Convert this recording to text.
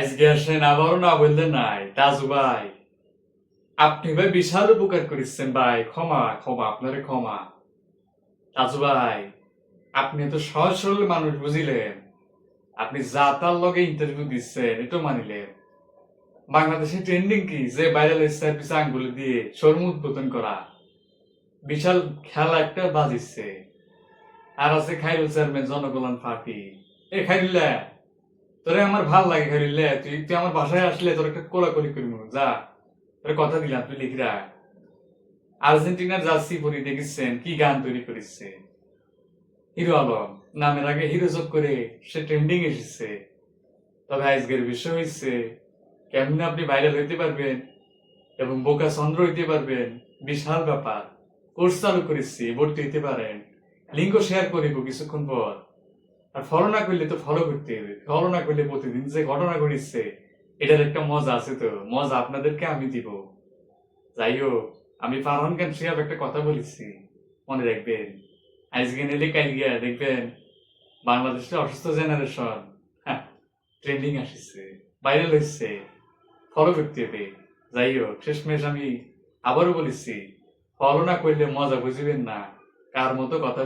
আজকে আসেন আবারও না বললেন নাই তাজু ভাই, আপনি ভাই বিশাল উপকার করেছেন ভাই। ক্ষমা ক্ষমা আপনারে ক্ষমা। তাজু ভাই, আপনি তো সহজ সরল মানুষ বুঝিলেন। আপনি যা তার লগে ইন্টারভিউ দিচ্ছেন এটা মানিলেন। বাংলাদেশে ট্রেন্ডিং কি যে ভাইরাল স্টার পিছে আঙ্গুল দিয়ে শোরুম উদ্বোধন করা, বিশাল খেলা একটা বাজিচ্ছে। আর আছে খাইরুল চেয়ারম্যান জনকল্যাণ পার্টি। এ খাইরুল্লাহ, তোরে আমার ভাল লাগে খাইরুল্লাহ, তুই তুই আমার বাসায় আসলে তোর একটা কোলাকুলি করবো যা। তোর কথা দিলাম, তুই লিখি রাখ। আর্জেন্টিনার জার্সি পরি দেখেছেন কি গান তৈরি করেছে। হিরো আলম নামের আগে হিরো যোগ করে সে ট্রেন্ডিং এসেছে। তবে আজকের বিষয় হচ্ছে কেমনে আপনি ভাইরাল হইতে পারবেন এবং বোকা চন্দ্র হইতে পারবেন, বিশাল ব্যাপার। কোর্স চালু করেছি, ভর্তি হইতে পারেন। লিঙ্ক শেয়ার করিব কিছুক্ষণ পর। আর ফলো না করলে তো ফলো করতে হবে, ফলো না করলে প্রতিদিন যে ঘটনা ঘটিচ্ছে এটার একটা মজা আছে, তো মজা আপনাদেরকে আমি দিব। যাই হোক, আমি ফারহান খান শিহাব একটা কথা বলেছি, মনে রাখবেন। আজকে নিলে কাল গিয়া দেখবেন বাংলাদেশের অসুস্থ জেনারেশন ট্রেন্ডিং আসছে, ভাইরাল হচ্ছে, ফলো করতে হবে। যাই হোক, শেষমেশ আমি আবারও বলেছি, ফলো না করলে মজা বুঝবেন না কার মতো কথা